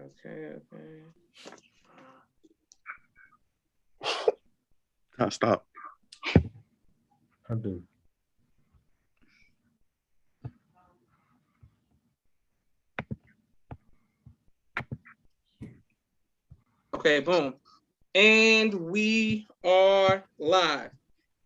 Okay. Stop. I do. Okay, boom. And we are live.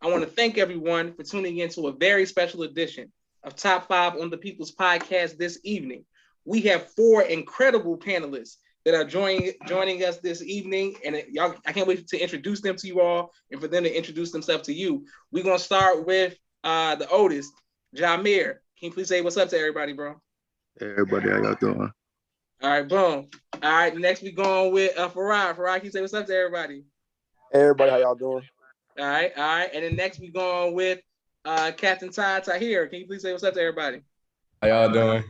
I want to thank everyone for tuning in to a very special edition of Top 5 on the People's Podcast this evening. We have 4 incredible panelists that are joining us this evening, and y'all, I can't wait to introduce them to you all and for them to introduce themselves to you. We're going to start with the oldest, Jameer. Can you please say what's up to everybody, bro? Hey, everybody, how y'all doing? All right, boom. All right, next we going with Farah. Farah, can you say what's up to everybody? Hey, everybody, how y'all doing? All right. And then next we going with Captain Tahir. Can you please say what's up to everybody? How y'all doing?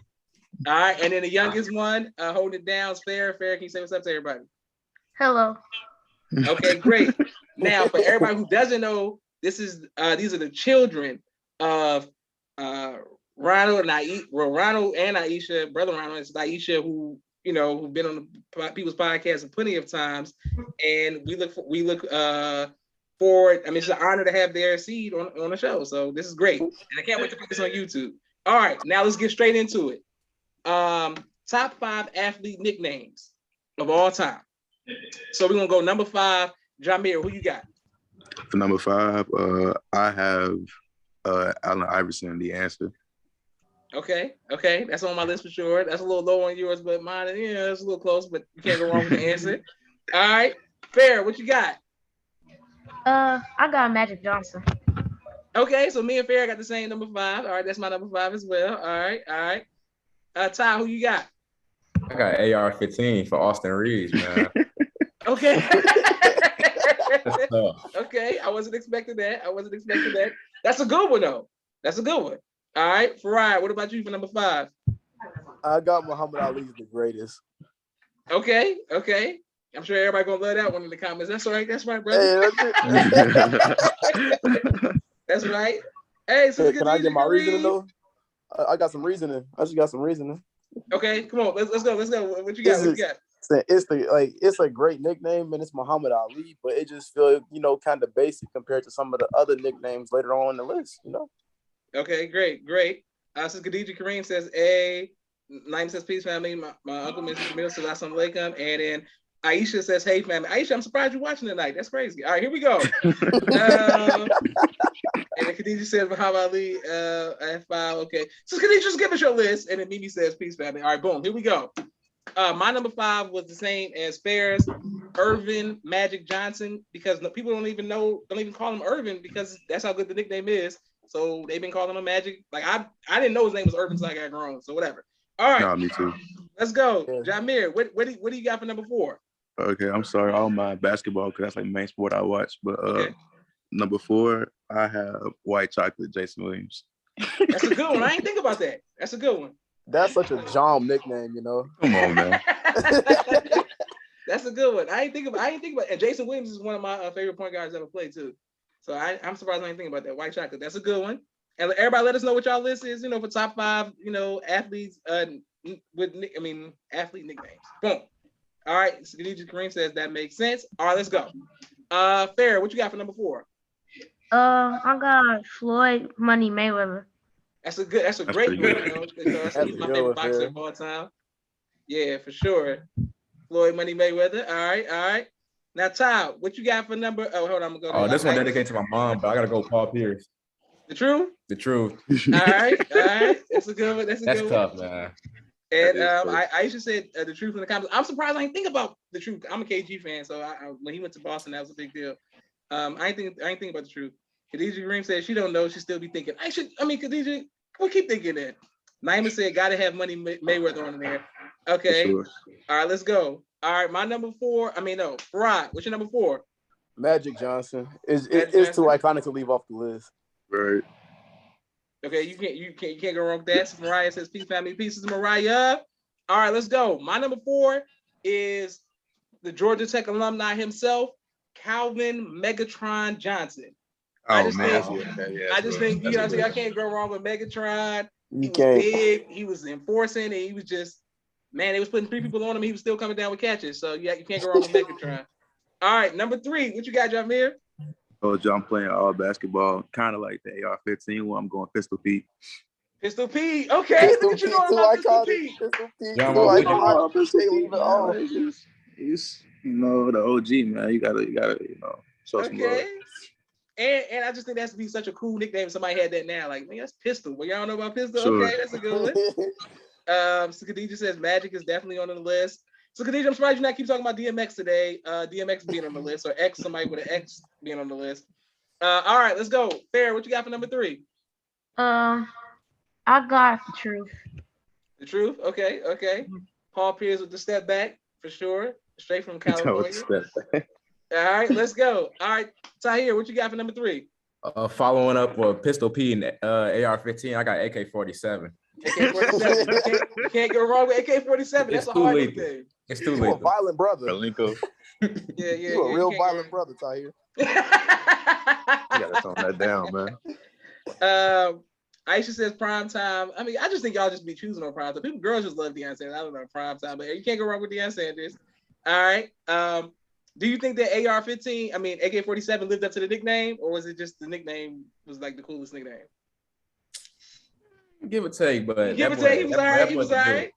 All right, and then the youngest one, holding it down, is Fair. Fair, can you say what's up to everybody? Hello. Okay, great. Now, for everybody who doesn't know, these are the children of Ronald and Aisha, brother Ronald, it's Aisha, who've been on the People's Podcast plenty of times, and we look forward. I mean, it's an honor to have their seed on the show, so this is great, and I can't wait to put this on YouTube. All right, now let's get straight into it. Top 5 athlete nicknames of all time. So we're gonna go number 5. Jameer, who you got? For number 5, I have Allen Iverson, the answer. Okay, that's on my list for sure. That's a little low on yours, but mine, it's a little close, but you can't go wrong with the answer. All right, Fair, what you got? I got Magic Johnson. Okay, so me and Fair got the same number 5. All right, that's my number 5 as well. All right. Ty, who you got? I got AR-15 for Austin Reeves, man. Okay. That's tough. Okay, I wasn't expecting that. That's a good one, though. That's a good one. All right, Farah, what about you for number 5? I got Muhammad Ali the greatest. Okay. I'm sure everybody gonna love that one in the comments. That's all right. That's right, brother. Hey, That's right. Hey, so can I get my reasoning though? I got some reasoning. I just got some reasoning. Okay, come on, let's go. What you got? It's a great nickname and it's Muhammad Ali, but it just feels kind of basic compared to some of the other nicknames later on in the list. Okay, great. So Khadija Kareem says Naim says peace family. My uncle Mr. Jamil says assalamu alaikum, and then Aisha says hey family. Aisha, I'm surprised you're watching tonight. That's crazy. All right, here we go. And then Khadija says Muhammad Ali at 5. Okay, so Khadija, just give us your list, and then Mimi says peace family. All right, boom. Here we go. My number 5 was the same as Fair's, Irvin Magic Johnson, because people don't even call him Irvin because that's how good the nickname is. So they've been calling him Magic. Like I didn't know his name was Irvin until I got grown. So whatever. All right. No, me too. Let's go. Jameer, what do you got for number 4? Okay, I'm sorry. All my basketball, because that's like the main sport I watch. But number 4, I have White Chocolate, Jason Williams. That's a good one. I ain't think about that. That's a good one. That's such a John nickname, Come on, man. That's a good one. I ain't think about. And Jason Williams is one of my favorite point guards ever played too. So I'm surprised I ain't think about that. White Chocolate. That's a good one. And everybody, let us know what y'all list is. For top 5, athletes athlete nicknames. Boom. All right. So Khadija Kareem says that makes sense. All right, let's go. Fair, what you got for number 4? I got Floyd Money Mayweather. That's a great one. He's my favorite boxer of all time. Yeah, for sure. Floyd Money Mayweather. All right. Now, Ty, what you got for number? Oh, hold on. I'm gonna go. This one dedicated to my mom, but I gotta go Paul Pierce. The truth. All right. That's a good one. That's tough, man. And Aisha said the truth in the comments. I'm surprised I didn't think about the truth. I'm a KG fan, so when he went to Boston, that was a big deal. I ain't think about the truth. Khadija Green said she don't know. She still be thinking. Khadija, we'll keep thinking that. Naima said gotta have Money Mayweather on there. Okay. Sure. All right, let's go. All right, my number 4. Farad, what's your number 4? Magic Johnson. It's too iconic to leave off the list. Right. Okay, you can't go wrong with that. So Mariah says peace, family. Pieces, Mariah. All right, let's go. My number 4 is the Georgia Tech alumni himself, Calvin Megatron Johnson. I just think I can't go wrong with Megatron. He was big, he was enforcing, and he was just Man, they was putting 3 people on him. He was still coming down with catches. So yeah, you can't go wrong with Megatron. All right, number 3. What you got, Jameer? Oh, I'm playing all basketball, kind of like the AR-15 where I'm going Pistol Pete. Pistol Pete. Okay, Pistol look what you Pete, know too. about I Pistol called it Pete. Pistol Pete, John, too. what I would know you I call can't leave it off. He's the OG, man. You gotta, show some love. Okay. And I just think that's be such a cool nickname. If somebody had that now, like, man, that's Pistol. Well, y'all know about Pistol? Sure. Okay, that's a good one. So Khadija says Magic is definitely on the list. So Khadija, I'm surprised you not keep talking about DMX today. DMX being on the list, or X, somebody with an X being on the list. All right, let's go. Fair, what you got for number 3? I got The Truth. The Truth? Okay. Paul Pierce with the step back, for sure. Straight from California. All right, let's go. All right, Tahir, what you got for number 3? Following up with Pistol P and AR-15, I got AK-47. AK-47. You can't go wrong with AK-47. That's a hard nickname. It's too You a lethal. violent brother. Yeah. You a real violent brother, Tahir. You gotta tone that down, man. Aisha says prime time. I mean, I just think y'all just be choosing on prime time. Girls just love Deion Sanders. I don't know prime time, but you can't go wrong with Deion Sanders. All right. Do you think that AK-47 lived up to the nickname, or was it just the nickname was like the coolest nickname? Give or take, but he was all right.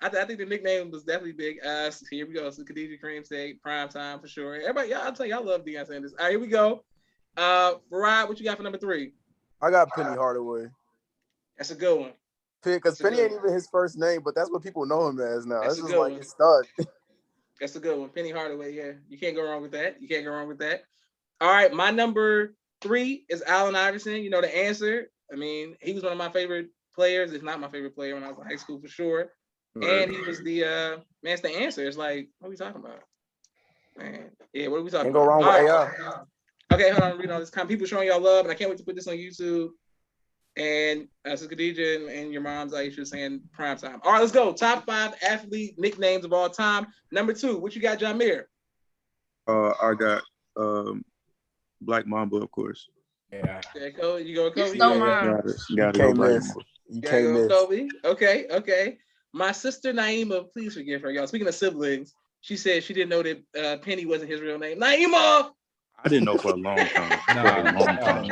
I think the nickname was definitely big. So here we go. So Khadija Kareem said prime time for sure. Everybody, I'll tell y'all love Deion Sanders. All right, here we go. Farad, what you got for number 3? I got Penny Hardaway. That's a good one. Because Penny ain't even his first name, but that's what people know him as now. That's This a is good like one. his stud. That's a good one. Penny Hardaway, yeah. You can't go wrong with that. All right, my number 3 is Allen Iverson. You know the answer. I mean, he was one of my favorite players, if not my favorite player when I was in high school for sure. Right. And he was the it's the answer. It's like, what are we talking about? Man, yeah, what are we talking about? Can't go wrong with AI. Okay, hold on, I'm reading all this comment. People showing y'all love, and I can't wait to put this on YouTube. And so Khadija and your mom's Aisha saying prime time. All right, let's go. Top 5 athlete nicknames of all time. Number 2, what you got, Jameer? I got Black Mamba, of course. Yeah. Okay, Kobe. You go, Kobe. You stole mine. You gotta go Black Mamba. You can't miss. Kobe. Okay. My sister Naima, please forgive her, y'all. Speaking of siblings, she said she didn't know that Penny wasn't his real name. Naima! I didn't know for a long time.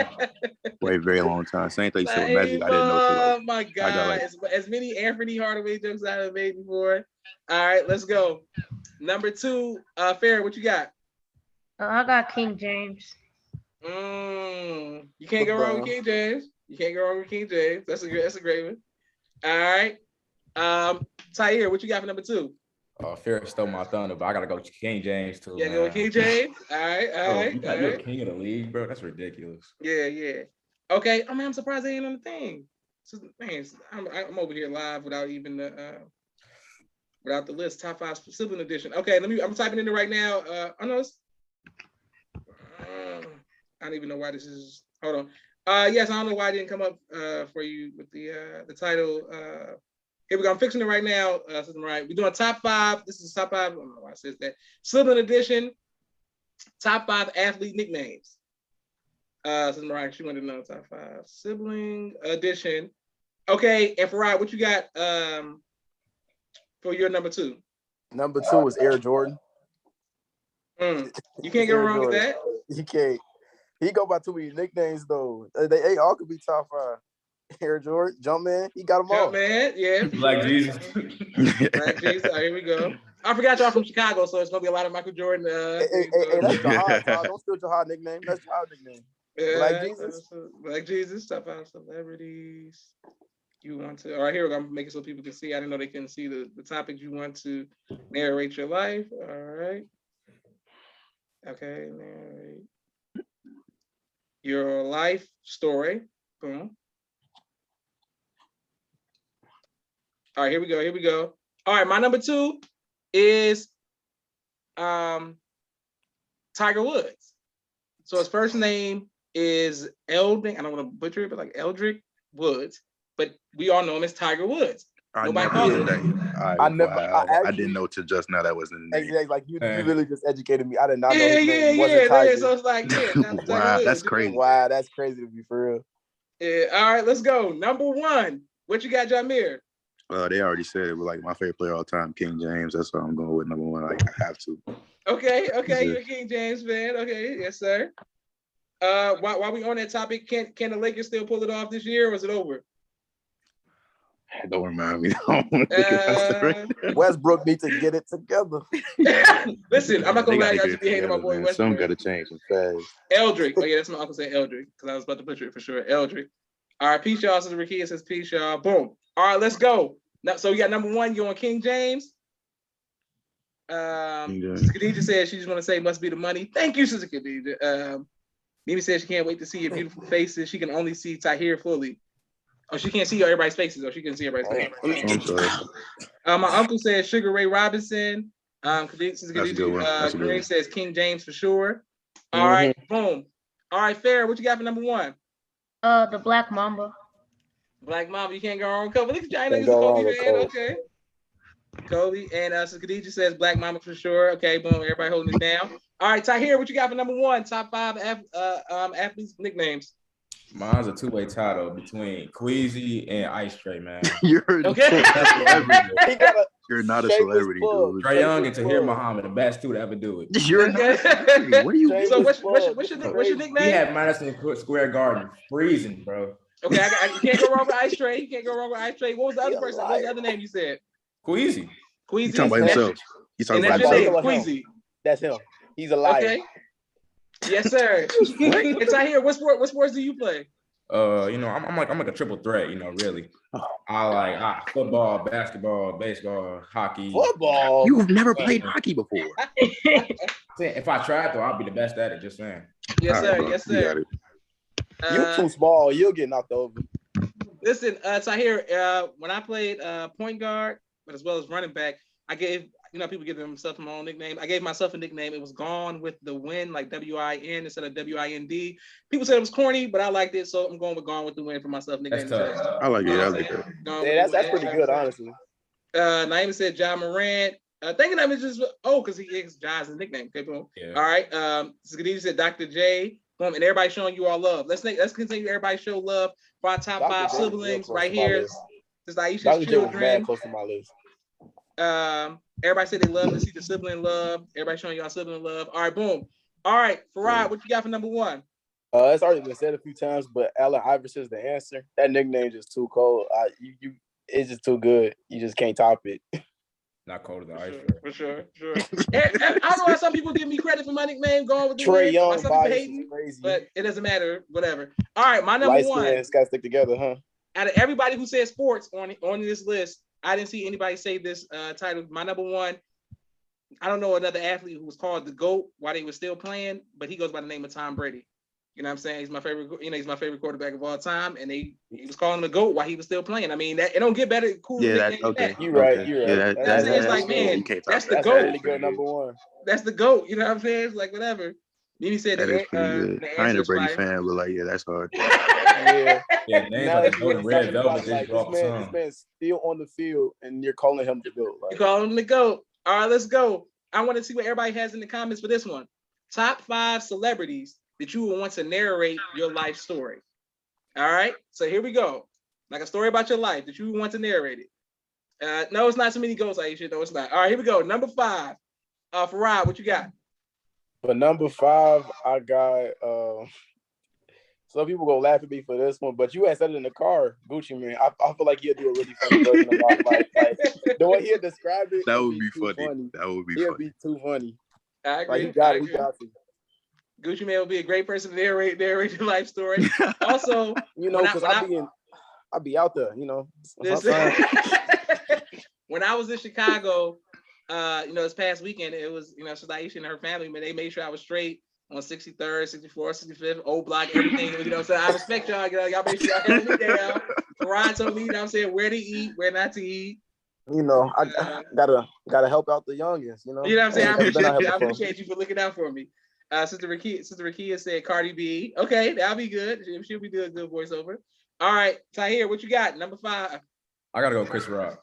Wait, very long time. Same thing you said with Magic. I didn't know. Oh my God. As many Anthony Hardaway jokes I have made before. All right, let's go. Number 2, Farrah, what you got? I got King James. You can't go wrong with King James. That's a great one. All right. Tahir, what you got for number 2? Farrah stole my thunder, but I gotta go with King James too. Yeah, go with King James. All right. You're a king of the league, bro. That's ridiculous. Yeah. Okay. I mean, I'm surprised they ain't on the thing. So, man, I'm over here live without even without the list. Top 5 sibling edition. Okay, I'm typing in it right now. I know it's. I don't even know why this is. Hold on. Yes, I don't know why it didn't come up for you with the title. Here we go. I'm fixing it right now. Right. We're doing top 5. This is top 5. I don't know why it says that. Sibling edition. Top 5 athlete nicknames. Mariah, she wanted to know top 5 sibling edition. Okay, and Farad, what you got for your number 2? Number 2 is Air Jordan. You can't go wrong with that. You can't. He go by too many nicknames though. They all could be top 5. Air Jordan, Jumpman, he got them all. Jumpman, yeah. Black Jesus. Black Jesus. All right, here we go. I forgot y'all from Chicago, so it's gonna be a lot of Michael Jordan. Hey, that's Jahad. Don't steal Jahad nickname. That's Jahad nickname. Black Jesus. Black Jesus. Top 5 celebrities you want to. All right, here we go. I'm making so people can see. I didn't know they couldn't see the topics you want to narrate your life. All right. Okay, narrate your life story. Boom. All right, here we go. All right, my number 2 is Tiger Woods. So his first name is Eldrick. I don't want to butcher it, but like Eldrick Woods. But we all know him as Tiger Woods. Nobody calls him that. I didn't know till just now that wasn't the name. Exactly, like you really just educated me. I did not know his name wasn't Tiger. So it's like, wow, that's crazy. Wow, that's crazy to be for real. Yeah. All right, let's go. Number 1. What you got, Jameer? They already said it, but like my favorite player all time, King James. That's why I'm going with number one. Like I have to. Okay, you're a King James fan. Okay, yes, sir. While we on that topic, can the Lakers still pull it off this year, or is it over? Don't remind me. Westbrook needs to get it together. Listen, I'm not gonna lie, y'all should be hating my boy Westbrook. Some gotta change them fast. Eldrick. Oh yeah, that's my uncle saying Eldrick because I was about to butcher it for sure. Eldrick. All right, peace y'all. Sister Rakia says peace y'all. Boom. All right, let's go. Now, so we got number one going King James. Sister Khadija says she just want to say must be the money. Thank you, Sister Khadija. Mimi says she can't wait to see your beautiful faces. She can only see Tahir fully. Oh, she can't see everybody's faces, though. She can see everybody's faces. I'm sorry. My uncle says Sugar Ray Robinson. Kareem says King James for sure. All right, boom. All right, Fair, what you got for number one? The Black Mamba. Black Mamba, you can't go wrong with Kobe. Look at you, I know you're a Kobe fan. Okay. Kobe, and so Khadija says Black Mamba for sure. Okay, boom, everybody holding it down. All right, Tahir, what you got for number one? Top 5 athletes nicknames. Mine's a two-way title between Queasy and Ice Tray, man. You're okay. You're not a celebrity, dude. Trae Young and Tahir Muhammad, the best two to ever do it. You're not. What are you? So what's your nickname? He had Madison Square Garden freezing, bro. Okay, you can't go wrong with Ice Tray. You can't go wrong with Ice Tray. What was the other person? What was the other name you said? Queasy. He's talking about himself. He's talking about himself. Queasy. That's him. He's a liar. Okay. Yes, sir. It's out here. What sports do you play? I'm like a triple threat, really. I like football, basketball, baseball, hockey. Football. You've never played hockey before. If I tried though, I'll be the best at it, just saying. Yes, sir. Right, yes, sir. You're too small, you'll get knocked over. Listen, Tahir, when I played point guard, but as well as running back, I gave, people give themselves my own nickname. I gave myself a nickname. It was Gone with the Wind, like W-I-N instead of W-I-N-D. People said it was corny, but I liked it, so I'm going with Gone with the Wind for myself nickname. I like it. I like that. That's pretty good, honestly. Naima said John Morant. Thinking of it just because he is John's nickname. Okay, boom. Yeah. All right. Khadija said Dr. J. Boom, and everybody showing you all love. Let's continue. Everybody show love for our top 5 siblings right here. This is Aisha's children. Close to my list. Everybody said they love to see the sibling love. Everybody showing y'all sibling love. All right, boom. All right, Farad, what you got for number one? It's already been said a few times, but Allen Iverson's the answer. That nickname just too cold. It's just too good. You just can't top it. Not colder than Ice. For sure. I don't know why some people give me credit for my nickname going with the Trae Young. Some people hating, crazy. But it doesn't matter. Whatever. All right, my number one. It's got to stick together, huh? Out of everybody who said sports on this list, I didn't see anybody say this title. My number one, I don't know another athlete who was called the GOAT while they were still playing, but he goes by the name of Tom Brady. You know what I'm saying? He's my favorite. He's my favorite quarterback of all time, and he was calling him the GOAT while he was still playing. I mean, it don't get better. Cool. Yeah, that's okay. You're right. Yeah, it's like, man, that's the GOAT. Really good number one. That's the GOAT. You know what I'm saying? It's like whatever. Mimi said that is pretty good. I ain't a Brady fan, but like, yeah, that's hard. Yeah, names like the Golden Red Velvet. This man's still on the field, and you're calling him the GOAT. You call him the GOAT. All right, let's go. I want to see what everybody has in the comments for this one. Top 5 celebrities that you would want to narrate your life story. All right, so here we go. Like a story about your life that you want to narrate it. No, it's not so many ghosts, Aisha. No, it's not. All right, here we go. Number 5. Farad, what you got? For number 5, I got some people gonna laugh at me for this one, but you had said it in the car, Gucci Man. I feel like he'll do a really funny version of my life. Like the way he'll describe it, that would be funny. That would be funny. He'll be too funny. I agree. Like, he got to. Gucci Man would be a great person to narrate your life story. Also, because I be out there, When I was in Chicago, this past weekend, it was, Aisha and her family, man, they made sure I was straight on 63rd, 64th, 65th, old block, everything. So I respect y'all. Y'all make sure y'all have me down. Farad told me, where to eat, where not to eat. I gotta help out the youngest. You know what I'm saying? I appreciate you for looking out for me. Sister Rakia said Cardi B. Okay, that'll be good. She'll be doing a good voiceover. All right, Tahir, what you got? Number 5. I gotta go Chris Rock.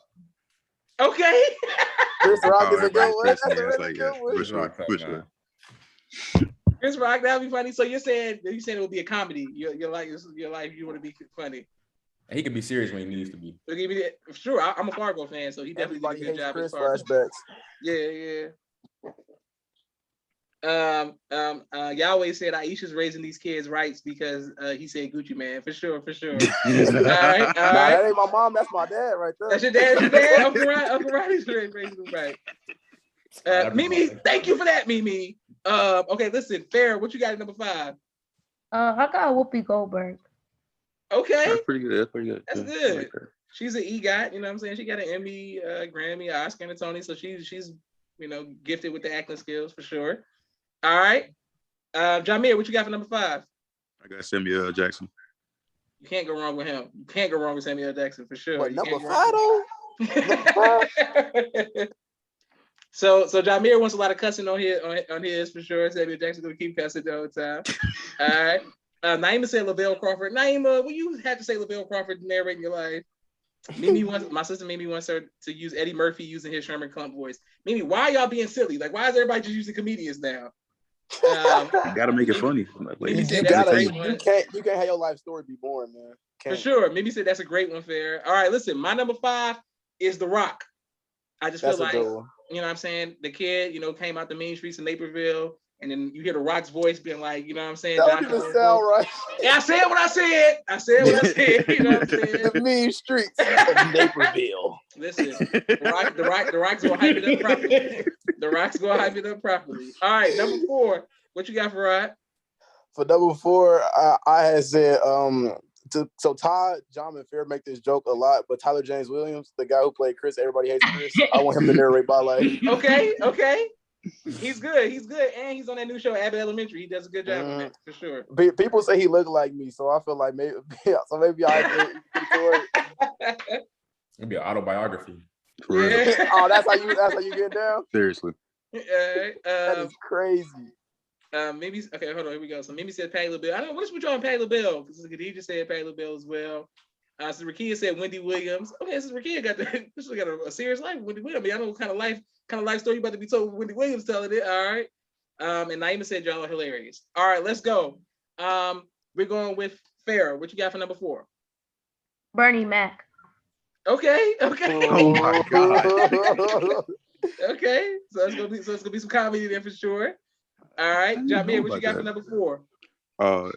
Okay. Chris Rock is a good one. That's a really good one. Chris Rock, that'll be funny. So you're saying it would be a comedy. Your life, you want to be funny. He can be serious when he needs to be. Sure, I'm a Fargo fan, so he definitely Everybody did a good hates job Chris as Fargo. flashbacks. Yeah. Yahweh said Aisha's raising these kids' rights because he said Gucci Man for sure. All right. Nah, that ain't my mom. That's my dad right there. That's your dad. Uncle Ronnie's raising them right. Mimi, thank you for that, Mimi. Okay, listen, Fair, what you got at number 5? I got Whoopi Goldberg. Okay, that's pretty good. That's yeah. good. Like she's an EGOT. You know what I'm saying? She got an Emmy, Grammy, Oscar, and a Tony. So she's gifted with the acting skills for sure. All right, Jameer, what you got for number 5? I got Samuel L. Jackson. You can't go wrong with him. You can't go wrong with Samuel L. Jackson for sure. What, number 5 though? So Jameer wants a lot of cussing on his for sure. Samuel Jackson gonna keep cussing the whole time. All right. Naima said Lavelle Crawford. Naima, will you have to say Lavelle Crawford to narrate your life? My sister Mimi wants her to use Eddie Murphy using his Sherman Klump voice. Mimi, why y'all being silly? Like, why is everybody just using comedians now? You gotta make it funny. You can't have your life story be boring, man. For sure. Mimi said that's a great one, Fair. All right, listen, my number 5 is The Rock. I just feel like, you know what I'm saying? The kid, came out the main streets of Naperville, and then you hear The Rock's voice being like, you know what I'm saying? That don't even sound right. Yeah, I said what I said. You know what I'm saying? The mean streets of Naperville. Listen, the Rock's gonna hype it up properly. The Rock's gonna hype it up properly. All right, number 4. What you got for Rod? For number 4, I had said so Todd, John, and Fair make this joke a lot, but Tyler James Williams, the guy who played Chris, everybody hates Chris. I want him to narrate my life. Okay. He's good, and he's on that new show, Abbott Elementary. He does a good job of that, for sure. People say he looked like me, so I feel like maybe I It'd be an autobiography. For real. Oh, that's how you get down? Seriously. That is crazy. Maybe okay. Hold on. Here we go. So Mimi said Patti LaBelle. I don't know what's with y'all on Patti LaBelle because Khadijah said Patti LaBelle as well. So Rakia said Wendy Williams. Okay, so Rakia got a serious life with Wendy Williams. I mean, I know what kind of life story you about to be told with Wendy Williams telling it. All right. And Naima said y'all are hilarious. All right, let's go. We're going with Farrah. What you got for number 4? Bernie Mac. Okay. Oh my God. Okay. So it's gonna be some comedy there for sure. All right, Jameer, what you got for number 4?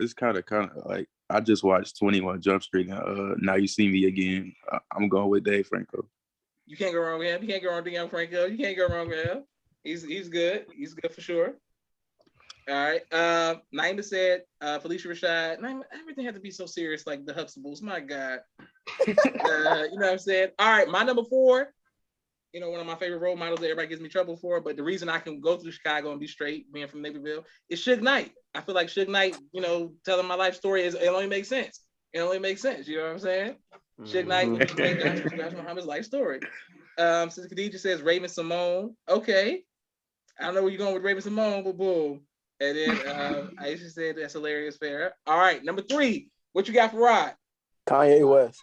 It's kind of like I just watched 21 Jump Street and Now You See Me Again. I'm going with Dave Franco. You can't go wrong with him. You can't go wrong with Dave Franco. You can't go wrong with him. He's good. He's good for sure. All right. Naima said Felicia Rashad. Naima, everything had to be so serious like the Huxtables. My God. You know what I'm saying? All right, my number 4. One of my favorite role models that everybody gives me trouble for, but the reason I can go through Chicago and be straight, being from Naperville, is Suge Knight. I feel like Suge Knight, telling my life story it only makes sense. You know what I'm saying? Suge Knight, Josh Muhammad's life story. Since Khadijah says Raven Simone, okay. I don't know where you're going with Raven Simone, but boom. And then Aisha said that's hilarious, Fair. All right, number 3. What you got for Rod? Kanye West.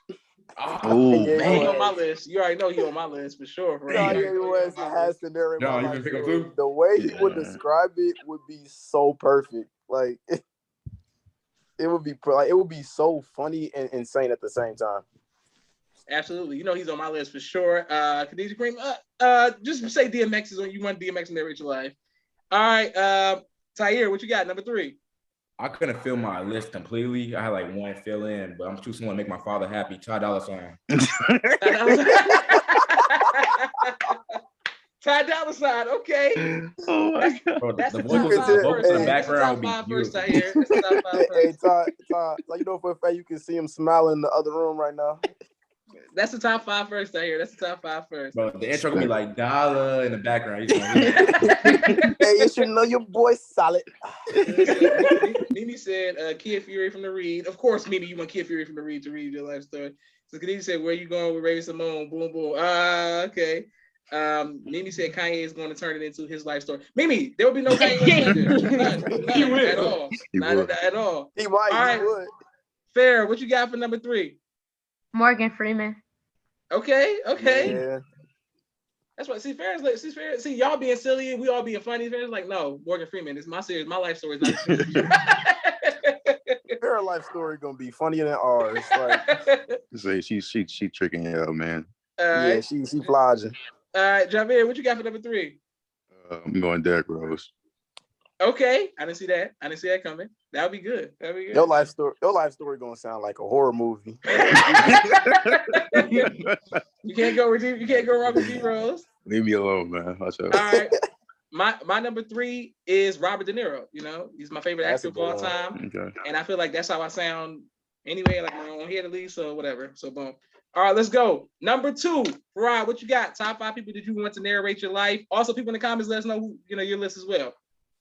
Oh, man. He on my list. You already know he on my list for sure. Kanye West has to narrate my you life. pick up too? The way he would describe it would be so perfect. Like it would be so funny and insane at the same time. Absolutely. He's on my list for sure. Khadijah Cream, just say DMX is on. You want DMX to narrate your life. All right. Tahir, what you got? Number 3. I couldn't fill my list completely. I had like one fill in, but I'm choosing one to make my father happy. Ty Dolla $ign. Ty Dolla $ign, okay. Oh my God. Bro, That's the the top vocals, 5 vocals in the first. background That's would the top 5 be first, beautiful. Tahir. That's the top 5 first. Hey, Todd, for a fact you can see him smiling in the other room right now. That's the top 5 first, Tahir. That's the top 5 first. Bro, the intro gonna be like Dollar in the background. He's gonna Hey, you should know your boy solid. Mimi said Kid Fury from the Read. Of course, Mimi, you want Kid Fury from the Read to read your life story. So Khadijah said, where you going with Raven Simone? Boom, boom. Okay. Mimi said Kanye is going to turn it into his life story. Mimi, there will be no Kanye none at all. Not at all. He might. All right. He would. Fair. What you got for number 3? Morgan Freeman. Okay. Yeah. That's what. See, Fair's like. See, y'all being silly, we all being funny. Fair's like, no, Morgan Freeman. It's my series. My life story is not. her life story gonna be funnier than ours. Like, Say she tricking you out, man. All right. yeah, she flogging. All right, Javier, what you got for number 3? I'm going Derrick Rose. Okay, I didn't see that. I didn't see that coming. That'll be good. That'll be good. Your life story gonna sound like a horror movie. You can't go wrong with D Rose. Leave me alone, man. All right. My number 3 is Robert De Niro. You know, he's my favorite actor of all time. Okay. And I feel like that's how I sound anyway, like I'm on here at least, so whatever. So boom. All right, let's go. Number 2, Farad, what you got? Top 5 people that you want to narrate your life. Also, people in the comments, let us know who, your list as well.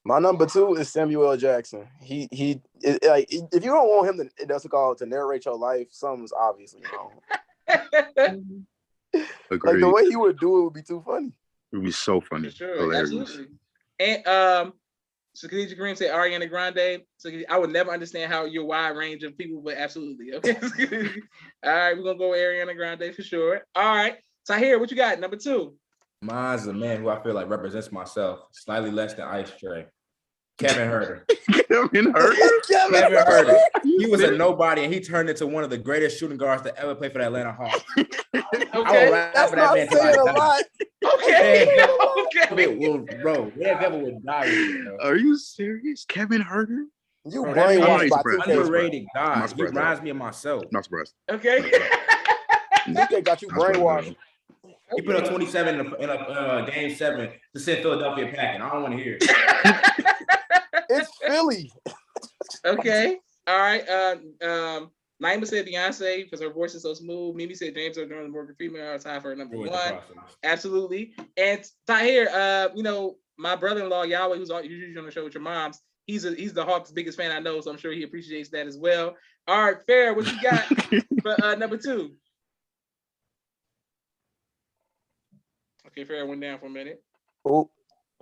My number 2 is Samuel L. Jackson. He like, if you don't want him to narrate your life, something's obviously wrong. Agreed. Like the way he would do it would be too funny. It would be so funny. For sure, hilarious. absolutely. And so Khadija Kareem said Ariana Grande. So I would never understand how your wide range of people, but absolutely. Okay. All right, we're gonna go with Ariana Grande for sure. All right. Tahir, what you got? Number 2. Mine's a man who I feel like represents myself, slightly less than Ice Tray. Kevin Herter. Kevin Herter. He was a nobody, and he turned into one of the greatest shooting guards to ever play for the Atlanta Hawks. Okay, that's not saying a lot. Okay. Well, bro, Red Devil would die with you, bro. Are you serious? Kevin Herter? You brainwashed by 2K. Underrated guy. He reminds me of myself. Not surprised. Okay. 2K got you brainwashed. He put up 27 in a game 7 to send Philadelphia packing. I don't want to hear it. It's Philly. Okay. All right. Naima said Beyonce because her voice is so smooth. Mimi said James Earl Jones and Morgan Freeman are tied for number 1. Absolutely. And Tahir, my brother-in-law Yahweh, who's usually on the show with your moms, he's the Hawks' biggest fan I know, so I'm sure he appreciates that as well. All right, Fair, what you got for number 2? Okay, Fair went down for a minute. Oh,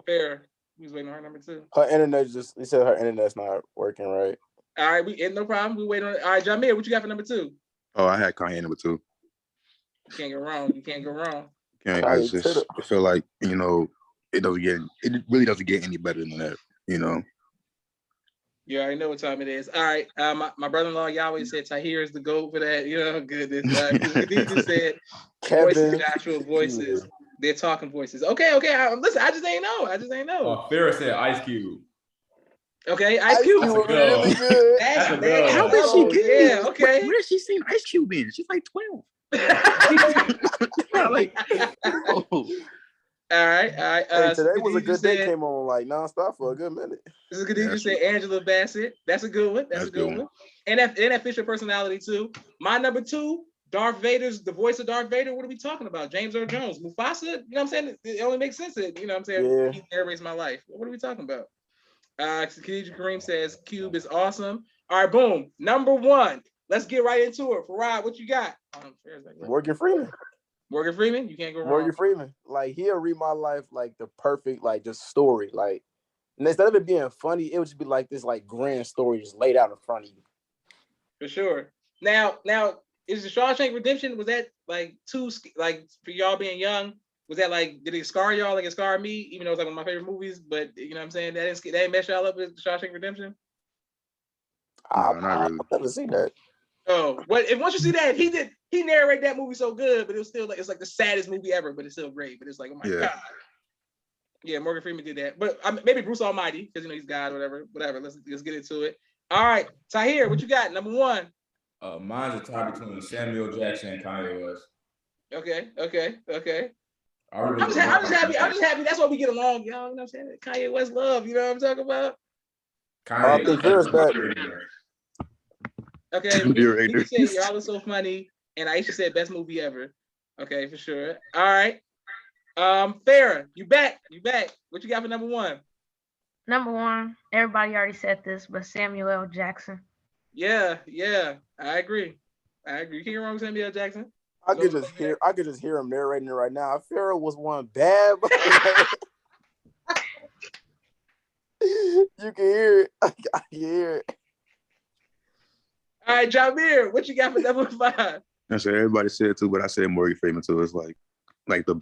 Fair, who's waiting on her number 2? Her internet he said her internet's not working right. All right, no problem. We wait on it. All right, Jamir, what you got for number 2? Oh, I had Kanye number 2. You can't go wrong. I feel like, it really doesn't get any better than that, You already know what time it is. All right. My brother-in-law Yahweh said Tahir is the GOAT for that. Goodness. Khadija said voices, actual voices. They're talking voices. Okay. Listen, I just ain't know. Farrah said Ice Cube. Okay, Ice Cube. Was really good. That's How did she get it? Yeah, okay. Where has she seen Ice Cube in? She's like 12. All right. Hey, today was a good day. Came on like nonstop for a good minute. This is Khadija said Angela Bassett. That's a good one. That's a good one. And that fits your personality too. My number 2, Darth Vader's the voice of Darth Vader. What are we talking about? James Earl Jones, Mufasa. You know what I'm saying? It only makes sense that what I'm saying. Yeah. He narrates my life. What are we talking about? Khadija Kareem says Cube is awesome. All right, boom. Number 1. Let's get right into it. Farad, what you got? Morgan Freeman. Morgan Freeman, you can't go wrong. Morgan Freeman, like he'll read my life like the perfect, like just story. Like, and instead of it being funny, it would just be like this, like grand story just laid out in front of you. For sure. Now, is the Shawshank Redemption? Was that like for y'all being young? Was that like, did it scar y'all like it scarred me? Even though it's like one of my favorite movies, but you know what I'm saying? That didn't mess y'all up with the Shawshank Redemption? No, not really. I've never seen that. Oh, once you see that, he narrated that movie so good, but it was still like, it's like the saddest movie ever, but it's still great. But it's like, oh my God. Yeah, Morgan Freeman did that. But maybe Bruce Almighty, because he's God, whatever. Let's get into it. All right, Tahir, what you got? Number 1. Mine's a tie between Samuel Jackson and Kanye West. Okay. I'm just happy. That's why we get along, y'all. You know what I'm saying? Kanye West love. You know what I'm talking about? Kanye back. Okay. You said y'all are so funny, and Aisha said best movie ever. Okay, for sure. All right. Farrah, you back? What you got for number 1? Number 1, everybody already said this, but Samuel L. Jackson. Yeah, I agree. You can't go wrong with Samuel L. Jackson. I could just hear him narrating it right now. Farrah was one bad. You can hear it. I can hear it. All right, Jamir, what you got for number 5? I said everybody said too, but I said Morgan Freeman too. It's like like the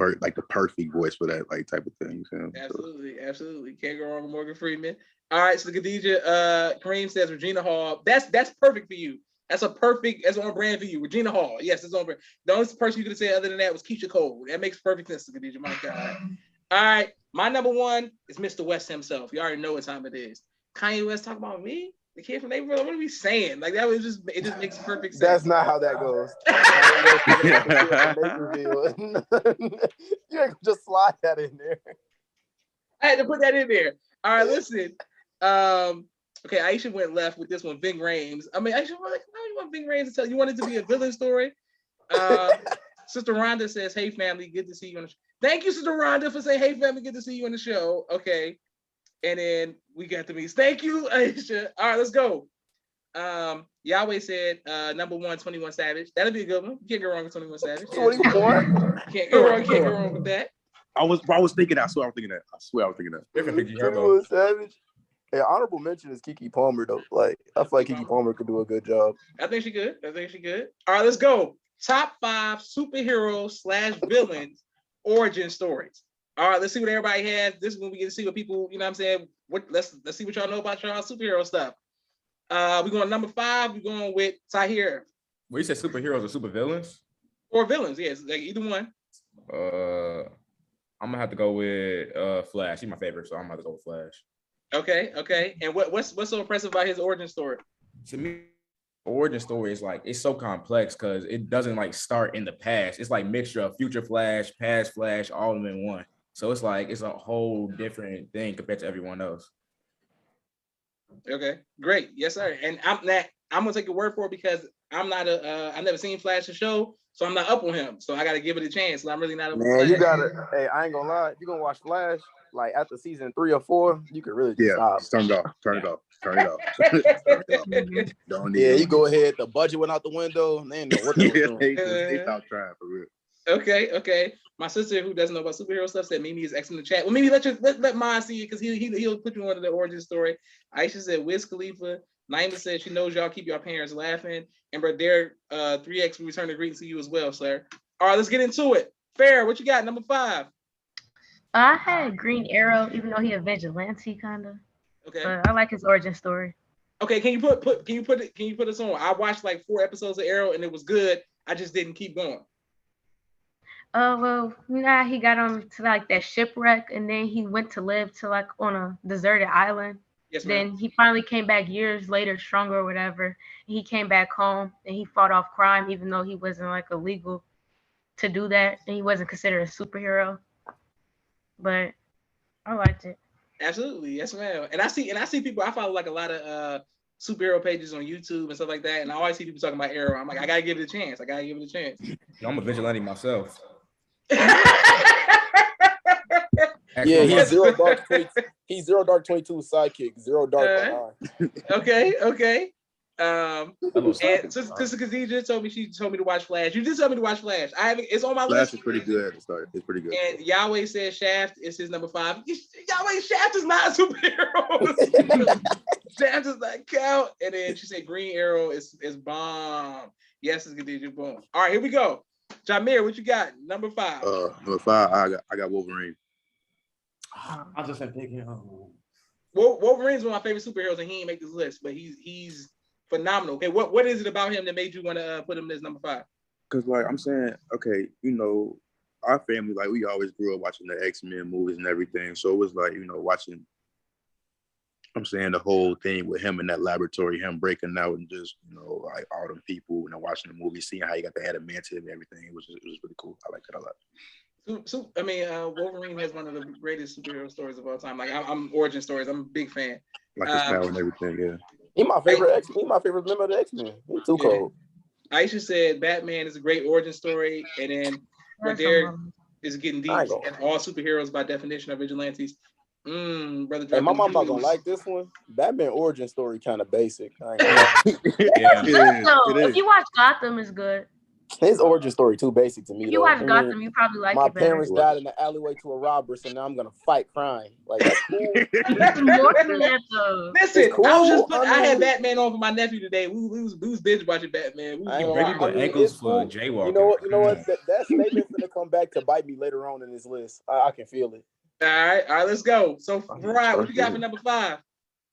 perfect voice for that like type of thing. So. Absolutely. Can't go wrong with Morgan Freeman. All right, so Khadijah, Kareem says Regina Hall. That's perfect for you. That's on brand for you. Regina Hall. Yes, it's on brand. The only person you could have said other than that was Keisha Cole. That makes perfect sense, Khadijah. My God. All right, my number one is Mr. West himself. You already know what time it is. Kanye West talking about me, the kid from neighborhood. What are we saying? Like that was just makes perfect sense. That's not how that goes. You ain't just slide that in there. I had to put that in there. All right, listen. Okay, Aisha went left with this one, Ving Rhames. I mean, Aisha was like, "No, you want Ving Rhames to tell you want it to be a villain story?" Sister Rhonda says, "Hey family, good to see you on the show." Thank you, Sister Rhonda, for saying, "Hey family, good to see you on the show." Okay, and then we got the meets. Thank you, Aisha. All right, let's go. Yahweh said, number one, 21 Savage. That'll be a good one. You can't go wrong with 21 Savage. 21. Can't go wrong with that. I was thinking that. I swear I was thinking that. 21 Savage. Hey, honorable mention is Keke Palmer though. Like I feel like Keke Palmer could do a good job. I think she could. All right, let's go. Top 5 superheroes / villains origin stories. All right, let's see what everybody has. This is when we get to see what people, you know what I'm saying? Let's see what y'all know about y'all superhero stuff. We're going number 5. We're going with Tahir. Well, you said superheroes or supervillains? Or villains, yes, like either one. I'm gonna have to go with Flash. He's my favorite, so I'm gonna have to go with Flash. Okay. And what's so impressive about his origin story? To me, origin story is like it's so complex because it doesn't like start in the past. It's like mixture of future Flash, past Flash, all of them in one. So it's like it's a whole different thing compared to everyone else. Okay, great. Yes, sir. And I'm gonna take your word for it because I'm not I've never seen Flash the show, so I'm not up on him. So I gotta give it a chance. So I'm really not up on Flash. Man, you gotta. Hey, I ain't gonna lie. You gonna watch Flash like after season 3 or 4? You could really just stop. Turn it off. Don't need you go ahead. The budget went out the window. They didn't know what they were doing. They stopped trying for real. Okay. My sister, who doesn't know about superhero stuff, said Mimi is X in the chat. Well, Mimi, let Mine see it because he'll put you on the origin story. Aisha said Wiz Khalifa. Naima said she knows y'all keep your parents laughing. And bro, Derek 3X will return the greetings to you as well, sir. All right, let's get into it. Fair, what you got? Number 5. I had Green Arrow, even though he a vigilante kind of. Okay. But I like his origin story. Okay, can you put us on? I watched like 4 episodes of Arrow and it was good. I just didn't keep going. He got on to like that shipwreck and then he went to live to like on a deserted island. Yes, ma'am. Then he finally came back years later, stronger or whatever. He came back home and he fought off crime, even though he wasn't like illegal to do that, and he wasn't considered a superhero. But I liked it. Absolutely, yes, ma'am. And I see people. I follow like a lot of superhero pages on YouTube and stuff like that, and I always see people talking about Arrow. I'm like, I gotta give it a chance. I'm a vigilante myself. Yeah, he's Zero Dark 22. He's Zero Dark 22's sidekick. Zero Dark. Okay. And Sister Khadijah told me to watch Flash. You just told me to watch Flash. It's on my list. Flash is pretty good at the start. It's pretty good. And Yahweh says Shaft is his number 5. Yahweh, Shaft is not a superhero. Shaft does not count. And then she said Green Arrow is bomb. Yes, it's Khadijah. Boom. All right, here we go. Jameer, what you got? Number 5. Number 5, I got Wolverine. I just said thinking. Wolverine's one of my favorite superheroes, and he didn't make this list, but he's phenomenal. Okay, what is it about him that made you want to put him as number 5? Because like I'm saying, okay, our family, like we always grew up watching the X-Men movies and everything. So it was like, watching, I'm saying the whole thing with him in that laboratory, him breaking out and just, like all them people, watching the movie, seeing how he got the adamantium and everything. It was really cool. I like that a lot. So I mean, Wolverine has one of the greatest superhero stories of all time. Like I'm origin stories. I'm a big fan. Like his power and everything. Yeah. He's my favorite He my favorite member of the X-Men. He's too cold. Aisha said Batman is a great origin story, and then Derek is getting deep. And all superheroes, by definition, are vigilantes. Brother. Hey, my mom not gonna like this one. Batman origin story kind of basic. If you watch Gotham, it's good. His origin story too basic to me. If you watch Gotham, you probably like my it better. parents died in the alleyway to a robber, so now I'm gonna fight crime. Like that's cool. It's more than that though. Listen, cool, I was just I had mean- Batman on for my nephew today. We was binge watching Batman. I ain't Breaking gonna lie. the ankles it's for cool. jaywalking. You know what? That statement's gonna come back to bite me later on in this list. I can feel it. All right, let's go. So, Mariah, what you got for number 5?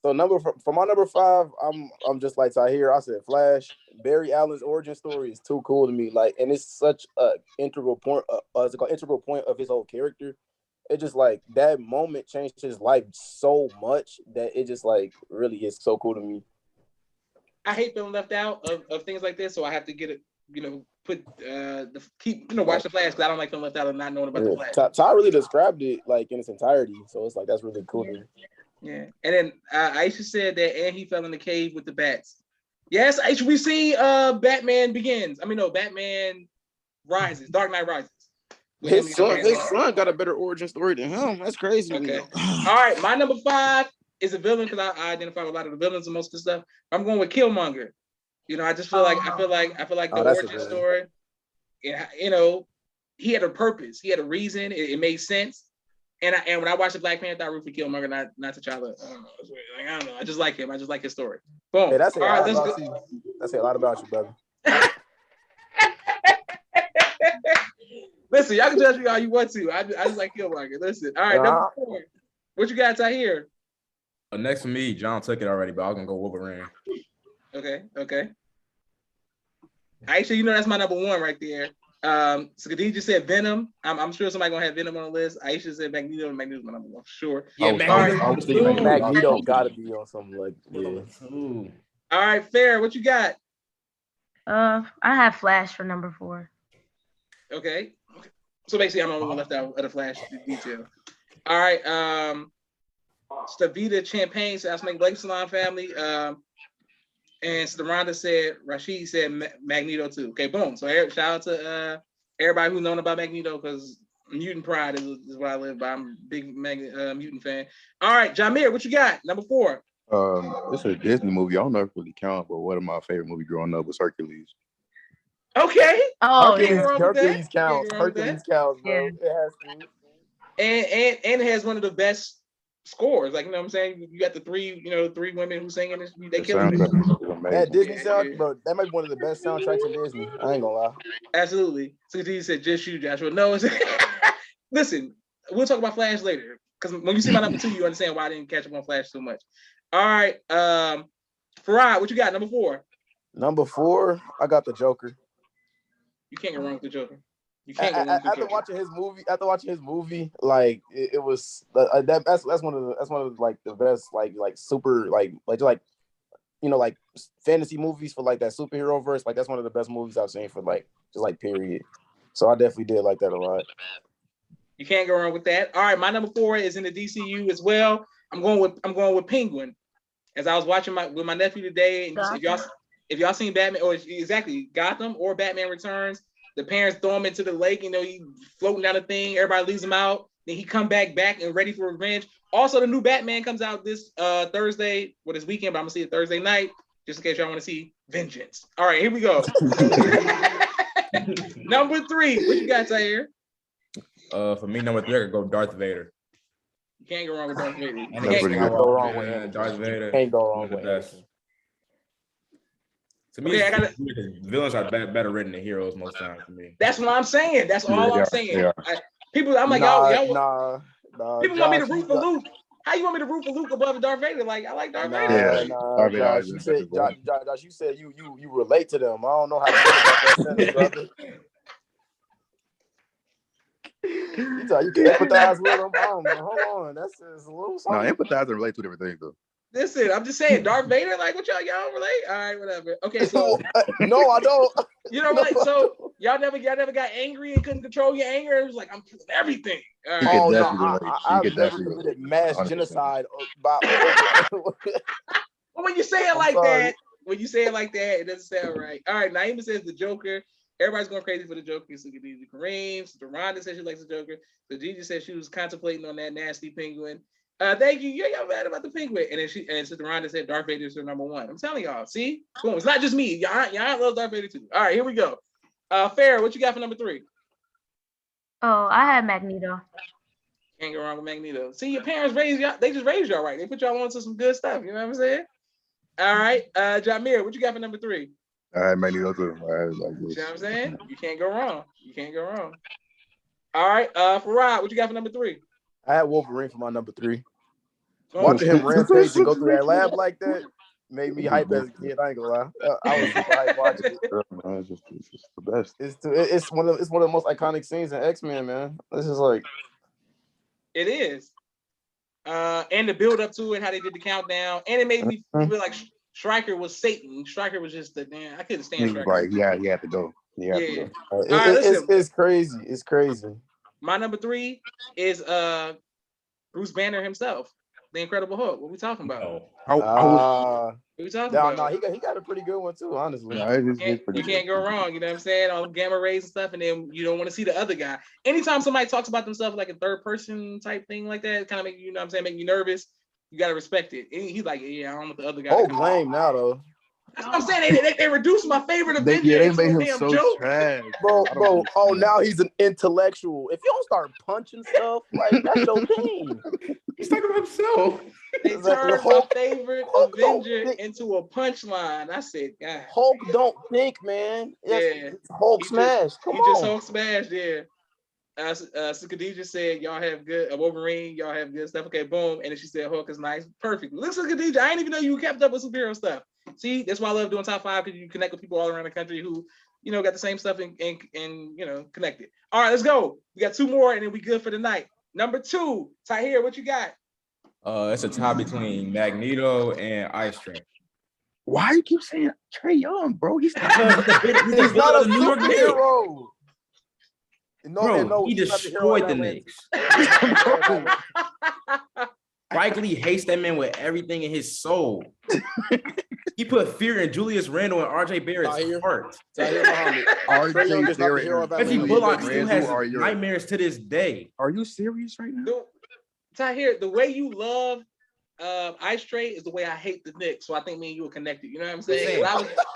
So for my number 5, I'm just like Tahir. I said Flash. Barry Allen's origin story is too cool to me. Like, and it's such a integral point. Integral point of his whole character. It just like that moment changed his life so much that it just like really is so cool to me. I hate feeling left out of things like this, so I have to get it. Watch the Flash because I don't like feeling left out of not knowing about the Flash. Ty really described it like in its entirety, so it's like that's really cool. Yeah, and then Aisha said that, and he fell in the cave with the bats. Yes, Aisha, we see Batman Begins. Batman Rises, Dark Knight Rises. His son got a better origin story than him. That's crazy. Okay. All right, my number 5 is a villain because I identify with a lot of the villains and most of the stuff. I'm going with Killmonger. I just feel like the origin story. Yeah, he had a purpose. He had a reason. It made sense. And when I watched the Black Panther, I root for Killmonger, not T'Challa. I don't know. I just like him. I just like his story. Boom. Hey, that's a lot about you, brother. Listen, y'all can judge me all you want to. I just like Killmonger. Listen. All right, number 4. What you got here? Next for me, John took it already, but I'm gonna go Wolverine. Okay. Actually, that's my number 1 right there. So Khadija said Venom. I'm sure somebody gonna have Venom on the list. Aisha said Magneto, and Magneto's my number 1 for sure. Yeah, Magneto gotta be on something like All right, Fair, what you got? I have Flash for number 4. Okay. So basically, I'm the only one left out of the Flash detail. All right. Stavita Champagne said, "I'll make Blake Salon family." And Rhonda said, Rashid said Magneto too. Okay, boom. So shout out to everybody who's known about Magneto because mutant pride is what I live by. I'm a big mutant fan. All right, Jameer, what you got? Number 4. This is a Disney movie. I don't know if it really counts, but one of my favorite movies growing up was Hercules. Okay. Oh, Hercules counts. Hercules counts, bro. Yeah. It has to. And it has one of the best scores. Like, what I'm saying? You got the 3 women who sing in this. They kill it. That Disney sound, bro. That might be one of the best soundtracks in Disney. I ain't gonna lie. Absolutely. So he said, "Just you, Joshua." No, listen. We'll talk about Flash later because when you see my number 2, you understand why I didn't catch up on Flash so much. All right, Farad, what you got? Number 4. Number 4, I got the Joker. You can't go wrong with the Joker. You can't go wrong with the Joker. After watching his movie, like it was that's one of like the best like super like fantasy movies for like that superhero verse. Like that's one of the best movies I've seen for like just like period. So I definitely did like that a lot. You can't go wrong with that. All right, my number 4 is in the DCU as well. I'm going with Penguin. As I was watching with my nephew today, and if y'all seen Batman or exactly Gotham or Batman Returns, the parents throw him into the lake. He floating down the thing. Everybody leaves him out. Then he come back and ready for revenge. Also, the new Batman comes out this Thursday, this weekend, but I'm gonna see it Thursday night, just in case y'all want to see Vengeance. All right, here we go. Number 3, what you got, Tahir? For me, number 3, I could go Darth Vader. You can't go wrong with Darth Vader. Can't go wrong with Darth Vader. Can't go wrong with that. To me, villains are better written than heroes most times. For me, that's what I'm saying. That's all I'm saying. Yeah. I'm like, y'all. Nah. People want me to root for Luke. How you want me to root for Luke above Darth Vader? Like, I like Darth Vader. Josh, you said you relate to them. I don't know how to feel about that sentence, brother. You can empathize with them. Hold on, that's a little something. No, empathize and relate to different things though. Listen, I'm just saying, Darth Vader, like what y'all relate? All right, whatever. Okay, so no, I don't. You know what? So y'all never got angry and couldn't control your anger. It was like I'm killing everything. All right. Oh no, I've never committed mass genocide. Well, when you say it like that, it doesn't sound right. All right, Naima says the Joker. Everybody's going crazy for the Joker. So Kareem, so Rhonda says she likes the Joker. So Gigi said she was contemplating on that nasty penguin. Thank you. Yeah, y'all mad about the penguin. And then Sister Rhonda said Darth Vader is her number 1. I'm telling y'all. See? Boom. It's not just me. Y'all love Darth Vader too. All right, here we go. Farrah, what you got for number 3? Oh, I had Magneto. Can't go wrong with Magneto. See, your parents raised y'all. They just raised y'all right. They put y'all onto some good stuff. You know what I'm saying? All right, Jamir, what you got for number 3? I had Magneto too. I had like this. You know what I'm saying? You can't go wrong. You can't go wrong. All right, Farad, what you got for number 3? I had Wolverine for my number 3. Watching him rampage and go through that lab like that made me hype as a kid. I ain't gonna lie. I was super hype watching it. It's just the best. It's one of the most iconic scenes in X-Men, man. This is like it is. And the build up to it, how they did the countdown, and it made me feel like Stryker was Satan. Stryker was just the damn. I couldn't stand Stryker. Like, yeah, he had to go. Yeah. It's crazy. It's crazy. My number 3 is Bruce Banner himself, the Incredible Hulk. What we talking about? What we talking about? No, he got a pretty good one too, honestly. You can't go wrong. You know what I'm saying? All the gamma rays and stuff, and then you don't want to see the other guy. Anytime somebody talks about themselves like a third person type thing like that, kind of make you know what I'm saying, make you nervous. You gotta respect it. And he's like, yeah, I don't want the other guy. Oh, lame now though. That's what I'm saying. They reduced my favorite Avenger they into made a him damn so joke. trash. Bro. Oh, now he's an intellectual. If you don't start punching stuff, like that's your thing. He's talking about himself. They turned my favorite Avenger into a punchline. I said, God. Hulk don't think, man. Yeah. Hulk smash. He just Hulk smashed, yeah. So Khadijah said, y'all have good, Wolverine, y'all have good stuff. Okay, boom. And then she said, Hulk is nice. Perfect. Listen, Khadijah, I didn't even know you kept up with superhero stuff. See, that's why I love doing top 5, because you connect with people all around the country who, you know, got the same stuff and you know, connected. All right, let's go. We got 2 more and then we good for the night. Number 2, Tahir, what you got? It's a tie between Magneto and Ice Train. Why you keep saying Trae Young, bro? He's not a New York hero. No, he destroyed the Knicks. Spike Lee hates that man with everything in his soul. He put fear in Julius Randle and RJ Barrett's heart. RJ Barrett. Reggie Bullock still has nightmares to this day. Are you serious right now? Tahir, the way you love Ice Train is the way I hate the Knicks. So I think me and you are connected. You know what I'm saying?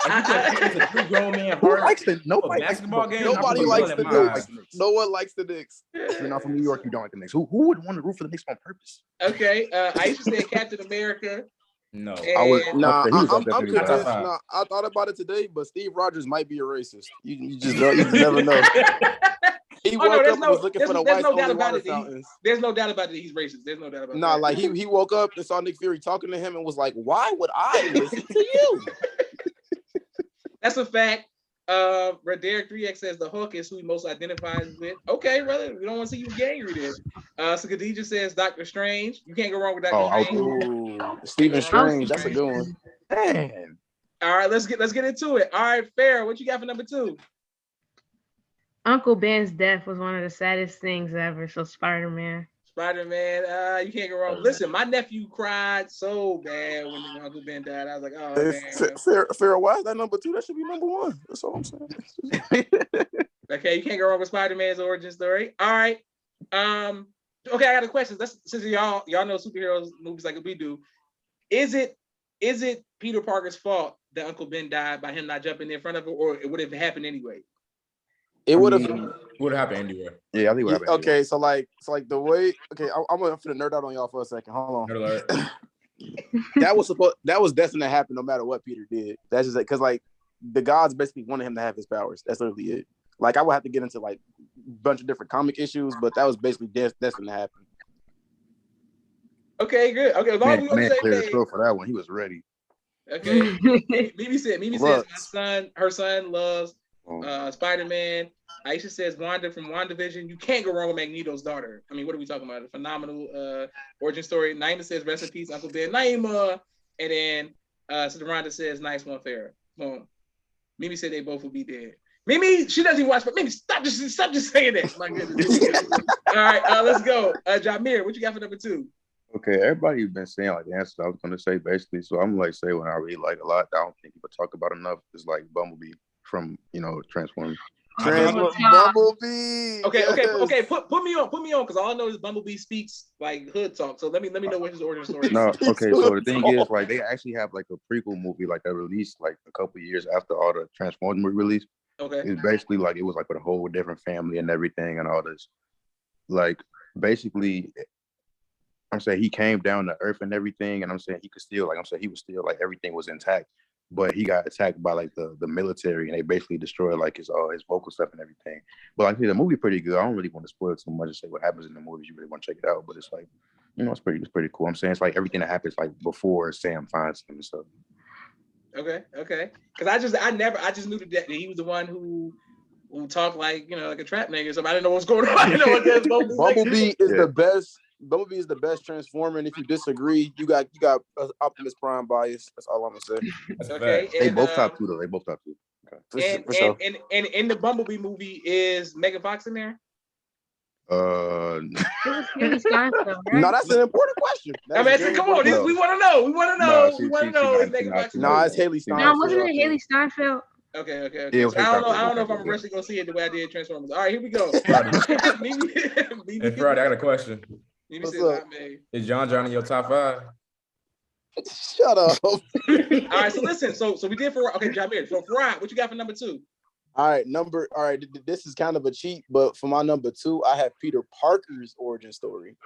It's a 3 grown man heart. Nobody basketball game. Nobody likes the Knicks. No one likes the Knicks. If you're not from New York, you don't like the Knicks. Who would want to root for the Knicks on purpose? Okay, Aisha said Captain America. No, I'm convinced. I thought about it today, but Steve Rogers might be a racist. You just never know. He woke up and was looking for the white water fountains. There's no doubt about it. He's racist. There's no doubt about it. Nah, like he woke up and saw Nick Fury talking to him and was like, "Why would I listen to you?" That's a fact. Derek 3X says the Hulk is who he most identifies with. Okay, brother, we don't want to see you get angry then. So Khadijah says Doctor Strange. You can't go wrong with Doctor Strange. Stephen Strange, that's a good one. Man. All right, let's get into it. All right, Farrah, what you got for number 2? Uncle Ben's death was one of the saddest things ever. So Spider-Man, you can't go wrong. Listen, my nephew cried so bad when Uncle Ben died. I was like, oh man. Farrah, why is that number 2? That should be number 1. That's all I'm saying. Okay, you can't go wrong with Spider-Man's origin story. All right. Okay, I got a question. Since y'all know superheroes movies like we do, is it Peter Parker's fault that Uncle Ben died by him not jumping in front of it, or it would have happened anyway? It would have happened anyway. Yeah, I think it would happen. Okay, anyway. so like the way. Okay, I'm gonna nerd out on y'all for a second. Hold on. that was destined to happen no matter what Peter did. That's just because like the gods basically wanted him to have his powers. That's literally it. Like I would have to get into like a bunch of different comic issues, but that was basically destined to happen. Okay, good. Okay, as long as we man cleared his throat for that one. He was ready. Okay. Mimi says her son loves Spider-Man. Aisha says Wanda from WandaVision. You can't go wrong with Magneto's daughter. I mean, what are we talking about? A phenomenal origin story. Naima says rest in peace, Uncle Ben. Naima. And then Rhonda says nice one, Farrah. Boom. Mimi said they both will be dead. Mimi, she doesn't even watch, but Mimi, stop just saying that. My goodness. All right, let's go. Jamir, what you got for number 2? Okay, everybody's been saying like the answer I was gonna say basically. So I'm like say when I really like a lot that I don't think people talk about enough is like Bumblebee from Transformers. Bumblebee. Okay. Put me on because all I know is Bumblebee speaks like hood talk. So let me know what his origin story is. No, okay. So the thing is, like, they actually have like a prequel movie like that released like a couple years after all the Transformers were released. Okay. It's basically like it was like with a whole different family and everything and all this. Like basically, I'm saying he came down to earth and everything, and I'm saying he could still like I'm saying he was still like everything was intact, but he got attacked by like the military and they basically destroyed like his vocal stuff and everything. But like the movie pretty good. I don't really want to spoil too much and say what happens in the movie. You really want to check it out, but it's like it's pretty cool. I'm saying it's like everything that happens like before Sam finds him and stuff. Okay. Because I just knew that he was the one who talked like like a trap nigga. So I didn't know what's going on. I didn't know what Bumblebee is the best. Bumblebee is the best Transformer, and if you disagree, you got Optimus Prime bias. That's all I'm gonna say. Okay. They both top two though. They both top two. Okay. And in the Bumblebee movie, is Megan Fox in there? Haley Steinfeld, right? No, that's an important question. I mean, come on, we want to know. We want to know. We want to know if Megan Fox. No, it's Haley Steinfeld. No, wasn't it Haley Steinfeld? Okay. Yeah, so I don't know if I'm actually gonna see it the way I did Transformers. All right, here we go. Hey, Friday, I got a question. What's up? Is John in your top 5? Shut up. All right, so listen. So we did for Jameer. So Farad, what you got for number 2? All right, this is kind of a cheat, but for my number 2, I have Peter Parker's origin story.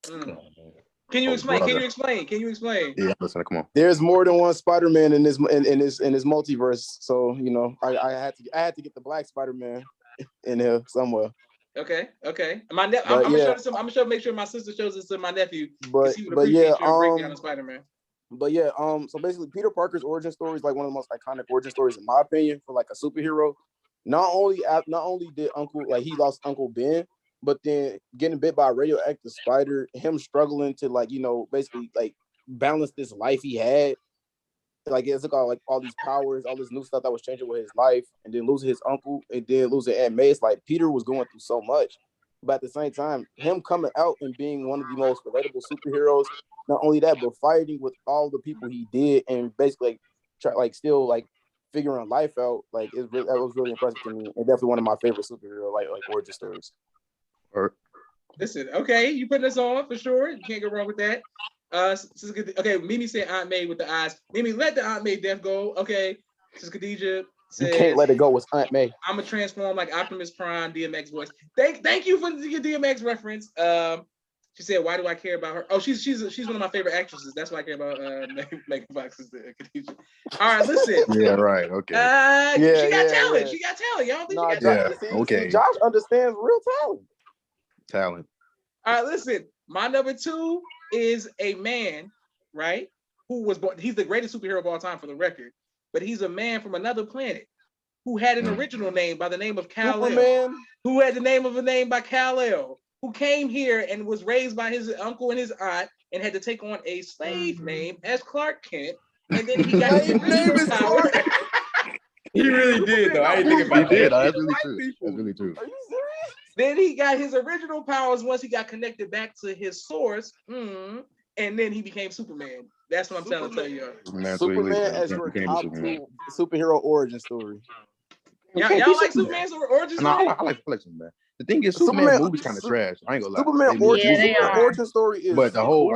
Can you explain? Can you explain? Yeah, listen, come on. There's more than one Spider-Man in this multiverse, so I had to get the Black Spider-Man in here somewhere. Okay. I'm gonna make sure my sister shows this to my nephew. But he would appreciate your breakdown of Spider-Man. But yeah, so basically Peter Parker's origin story is like one of the most iconic origin stories in my opinion for like a superhero. Not only did he lost Uncle Ben, but then getting bit by a radioactive spider, him struggling to basically balance this life he had. Like it's like all these powers, all this new stuff that was changing with his life, and then losing his uncle, and then losing Aunt May. It's like Peter was going through so much, but at the same time, him coming out and being one of the most relatable superheroes. Not only that, but fighting with all the people he did, and basically still figuring life out. That was really impressive to me, and definitely one of my favorite superhero origin stories. Listen, okay, you putting us on for sure. You can't go wrong with that. Okay, Mimi said Aunt May with the eyes. Mimi, let the Aunt May death go. Okay, Sister Khadija says, you can't let it go with Aunt May. I'm gonna transform like Optimus Prime, DMX voice. Thank you for your DMX reference. She said, "Why do I care about her?" Oh, she's one of my favorite actresses. That's why I care about Megan Fox. Khadija. All right, listen. Yeah, right. Okay. She got talent. Yeah. She got talent. Y'all think she got talent? Okay. Josh understands real talent. All right, listen. My number 2 is a man, right? Who was born. He's the greatest superhero of all time, for the record. But he's a man from another planet who had an original name by the name of Kal-El. Who had the name by Kal-El. Who came here and was raised by his uncle and his aunt and had to take on a slave name as Clark Kent. And then he got his original power. He really did, though. I didn't think about that. That's really true. That's really true. Are you serious? Then he got his original powers once he got connected back to his source. And then he became Superman. That's what I'm trying to tell you. Superman as your top 2 superhero origin story. Y'all like Superman's origin story? No, I like Superman. The thing is, Superman movie's kind of trash. I ain't gonna lie. Superman origin story is. But the whole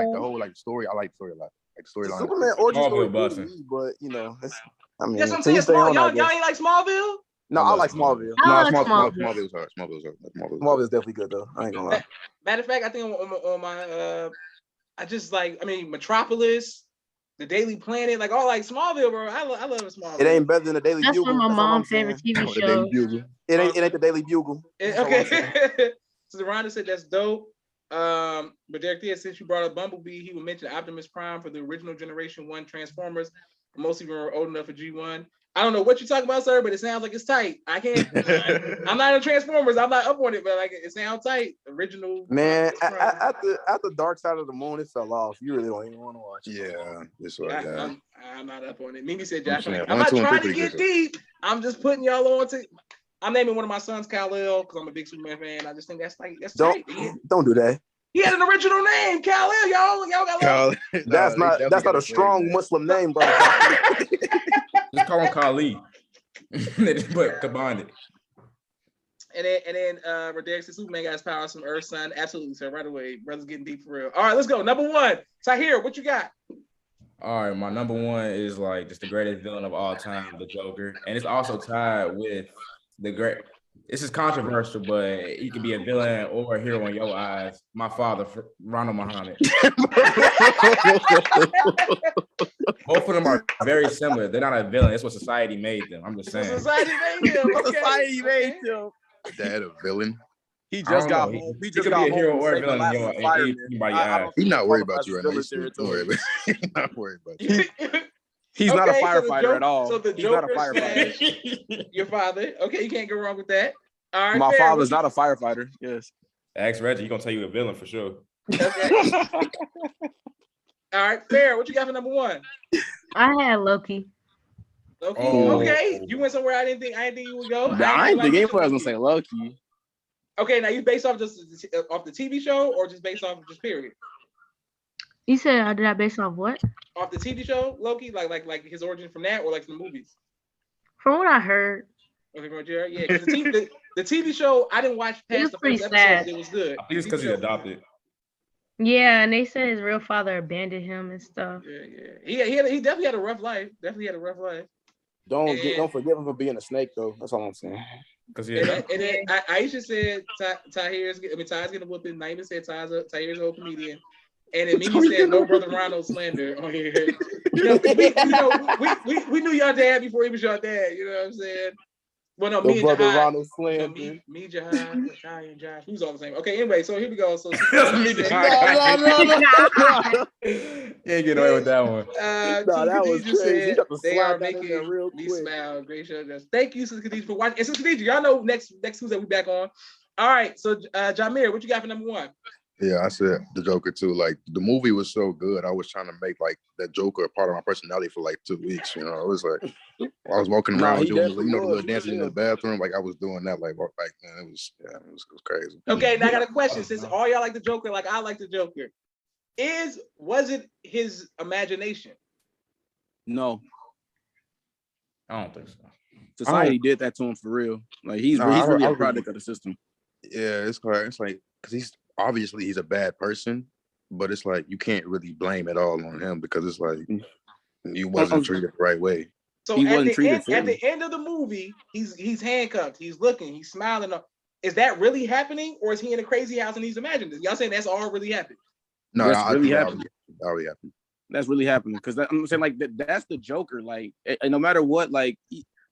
story, I like the story a lot. Like the storyline. Superman origin story, but that's what I'm saying. Y'all ain't like Smallville? No, I like Smallville. Smallville's hard. Smallville's definitely good though. I ain't gonna lie. Matter of fact, I think on my Metropolis, the Daily Planet, like all like Smallville, bro. I love Smallville. It ain't better than the Daily Bugle. That's one of my mom's favorite TV shows. It ain't the Daily Bugle. Okay. So Rhonda said that's dope. But Derek Thea, since you brought up Bumblebee, he would mention Optimus Prime for the original Generation 1 Transformers. Most of you are old enough for G1. I don't know what you're talking about, sir, but it sounds like it's tight. I can't. I'm not in Transformers. I'm not up on it, but like it sounds tight. Original. Man, at the Dark Side of the Moon, it fell off. You really don't even want to watch it. Yeah, this one. I'm not up on it. Mimi said, Josh, I'm not trying to get deep. I'm just putting y'all on to. I'm naming one of my sons Kal-El because I'm a big Superman fan. I just think that's tight. Don't do that. He had an original name, Kal-El. Y'all got that's not a strong Muslim name, bro. Just call him Kali. They just combined it. And then Roderick said Superman got his powers from Earth, Sun. Absolutely, sir. Right away. Brother's getting deep for real. All right, let's go. Number 1. Tahir, what you got? All right, my number one is like just the greatest villain of all time, the Joker, and it's also tied with the great. This is controversial, but he could be a villain or a hero in your eyes. My father, Ronald Muhammad. Both of them are very similar. They're not a villain. It's what society made them. I'm just saying. Society made him. Okay. Society made him. Dad a villain. He I just don't got know. home. He He just could got be a hero home or a and saved the villain in last your fireman. anybody I eyes. don't He's think not he worried about qualifies you as right now. villain He's territory. He's not worried about you. He's not a Okay, so the firefighter Joker- at all. so the He's not a Joker firefighter. Your father. Okay, you can't go wrong with that. All right, My fair. father's not a firefighter. Yes. Ask Reggie, he's gonna tell you a villain for sure. Okay. All right, fair. What you got for number one? I had Loki. Loki. Oh. Okay, you went somewhere I didn't think you would go. I didn't think you anybody was Loki. gonna say Loki. Okay, now you based off just off the TV show or just based off of just period? You said did I base off what? Off the TV show, Loki, like his origin from that, or like from the movies? From what I heard, Okay, from what you heard? Yeah, because the TV show I didn't watch It was past the pretty first episode. sad. It was good. I think it's because he's adopted. yeah, and they said his real father abandoned him and stuff. Yeah. He definitely had a rough life. Don't forgive him for being a snake though. That's all I'm saying. Because And then Aisha said Ty's getting a whooping. Naima said Tahir's a whole comedian. And then Mimi said no brother Ronald slander on here. We knew your dad before he was your dad. You know what I'm saying? Well, no, me and brother Jahad, Ronald slander. me, Jahad, Kai, and Josh. Who's all the same? Okay, anyway, so here we go. So Me, Mimi Jahad. said, You ain't getting away with that one. that was Khadijah crazy. You said got to they slide are that in there making real me quick. smile. Great show. Thank you, Sister Khadijah, for watching. And Sister Khadijah, y'all know next Tuesday we back on. All right, so Jamir, what you got for number one? Yeah, I said the Joker too. Like the movie was so good. I was trying to make like that Joker a part of my personality for like 2 weeks. You know, it was like I was walking around he doing the definitely little was. dancing in the bathroom. Like I was doing that. Like man, it was crazy. Okay, now I got a question. Since all y'all like the Joker, like I like the Joker, was it his imagination? No, I don't think so. society did that to him for real. Like he's really a product of the system. Yeah, it's like because he's a bad person, but it's like you can't really blame it all on him because it's like he wasn't treated the right way. So He at wasn't the treated end, fairly. at the end of the movie, he's handcuffed, he's looking, he's smiling. Is that really happening, or is he in a crazy house and he's imagined it? Y'all saying that's all really happened? No, That's I really think that happened. already happened. That's really happening because I'm saying like that's the Joker. Like no matter what, like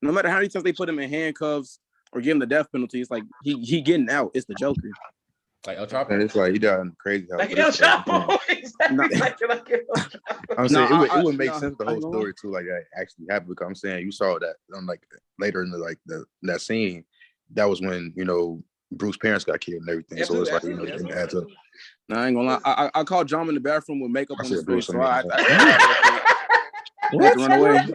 no matter how many times they put him in handcuffs or give him the death penalty, it's like he getting out. It's the Joker. Like El Chapo. And it's like he died in a crazy house. Like El Chapo. Exactly. Like El Chapo. I'm saying No, it would make sense the I whole know. story too, like that actually happened because I'm saying you saw that like later in that scene, that was when Bruce's parents got killed and everything. So it's like it adds up. No, I ain't gonna lie. I called John in the bathroom with makeup I on his said Bruce, face, so I I mean, had to run away.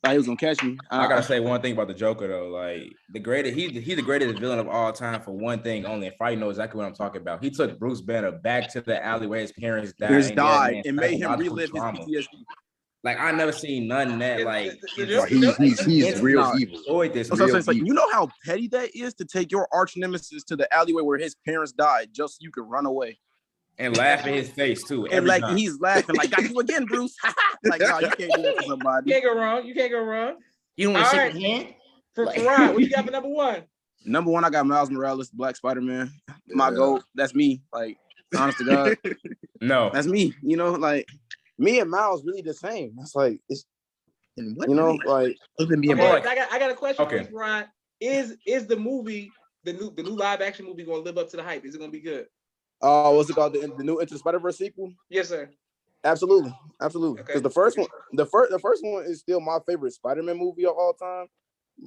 Thought he was gonna catch me. I gotta say one thing about the Joker though, like he's the greatest villain of all time for one thing only. And Friday knows exactly what I'm talking about. He took Bruce Banner back to the alley where his parents died, and made him relive his PTSD. Like I never seen none of that. Like he's real evil. Enjoyed this. So it's like, you know how petty that is to take your arch nemesis to the alleyway where his parents died just so you can run away and laugh in his face too. And like time. He's laughing like, "Got you again, Bruce." Like, no, you can't do that to somebody. You can't go wrong. You don't want to shake your hand. For Ryan, what you got for number one? Number one, I got Miles Morales, Black Spider-Man. My goal. That's me. Like, honest to God. No, that's me. Like me and Miles really the same. That's like it's like I got a question for you, Ryan. Is the movie the new live action movie going to live up to the hype? Is it going to be good? What's it called? The new Into the Spider-Verse sequel? Yes, sir. Absolutely. Because the first one is still my favorite Spider-Man movie of all time.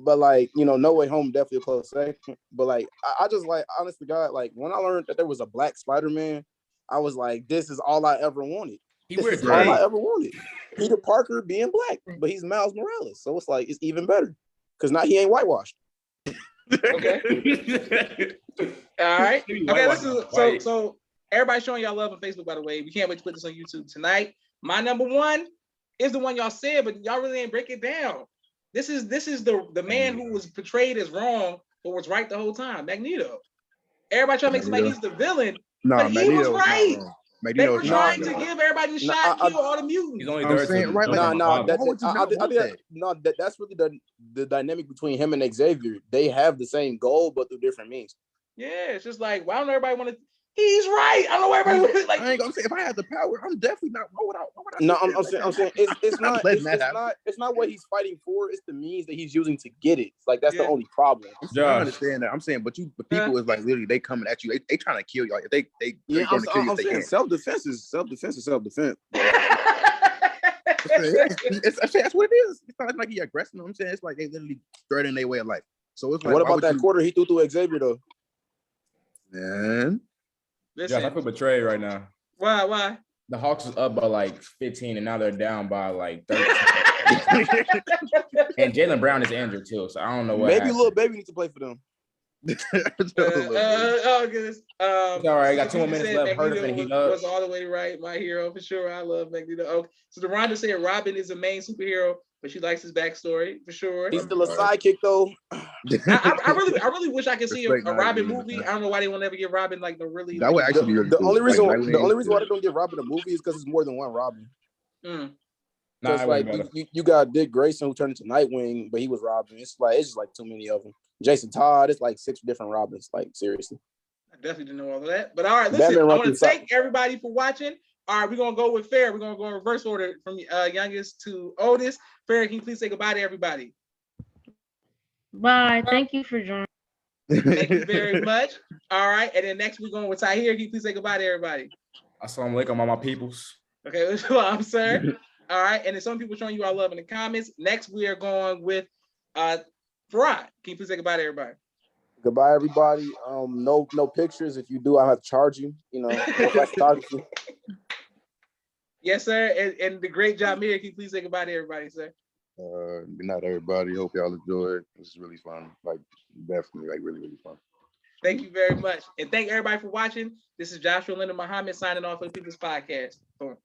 But like, No Way Home definitely a close second. But like, I just like, honest to God, like when I learned that there was a black Spider-Man, I was like, this is all I ever wanted. This is all I ever wanted. Peter Parker being black, but he's Miles Morales. So it's like, it's even better. Because now he ain't whitewashed. Okay. All right. Okay, listen. So everybody's showing y'all love on Facebook, by the way. We can't wait to put this on YouTube tonight. My number one is the one y'all said, but y'all really ain't break it down. This is the man who was portrayed as wrong, but was right the whole time. Magneto. Everybody trying to make somebody he's the villain, but he was right. They were trying to John, give everybody a shot, kill all the mutants. He's only I'm third. saying, right, like, why would you not want that? That's really the dynamic between him and Xavier. They have the same goal, but through different means. Yeah, it's just like, why don't everybody want to? He's right. I don't know why everybody like. I ain't gonna say if I had the power, I'm definitely not. Why would I No, say I'm saying it's not what he's fighting for. It's the means that he's using to get it. Like that's the only problem. I understand that. I'm saying, but people is like literally they coming at you. They trying to kill you. Like, they going to kill you. I'm saying self-defense is self-defense. That's what it is. It's not like he aggressive. You know what I'm saying? It's like they literally threatening their way of life. So it's like, what about that quarter he threw through Xavier though? Man, Josh, I feel betrayed right now. Why? The Hawks is up by like 15, and now they're down by like 13. And Jaylen Brown is injured too, so I don't know what. Maybe little baby needs to play for them. Oh goodness. It's all right. Got 2 more minutes left. Hurt him and he was all the way right. My hero for sure. I love Magneto. Okay. So Deronda said Robin is a main superhero, but she likes his backstory for sure. He's still a sidekick though. I really wish I could see a Robin movie. I don't know why they won't ever give Robin like the really. That would actually be really the cool. only reason why they don't give Robin a movie is because it's more than one Robin. Just like you got Dick Grayson who turned into Nightwing, but he was Robin. It's just like too many of them. Jason Todd, it's like 6 different Robins. Like seriously. I definitely didn't know all of that. But all right, listen, I want to thank everybody for watching. All right, we're gonna go with Fair. We're gonna go in reverse order from youngest to oldest. Fair, can you please say goodbye to everybody? Bye. Thank you for joining. Thank you very much. All right, and then next we're going with Tahir. Can you please say goodbye to everybody? Assalamu alaikum, all my peoples. Okay, I'm sir. All right, and then some people showing you our love in the comments. Next, we are going with Farad. Can you please say goodbye to everybody? Goodbye, everybody. No pictures. If you do, I'll have to charge you. You know, photography. Yes, sir. And the great Jamir, can you please say goodbye to everybody, sir? Good night, everybody. Hope y'all enjoyed. This is really fun. Like, definitely, like, really, really fun. Thank you very much. And thank everybody for watching. This is Joshua Leonard Muhammad signing off for the People's Podcast. Boom.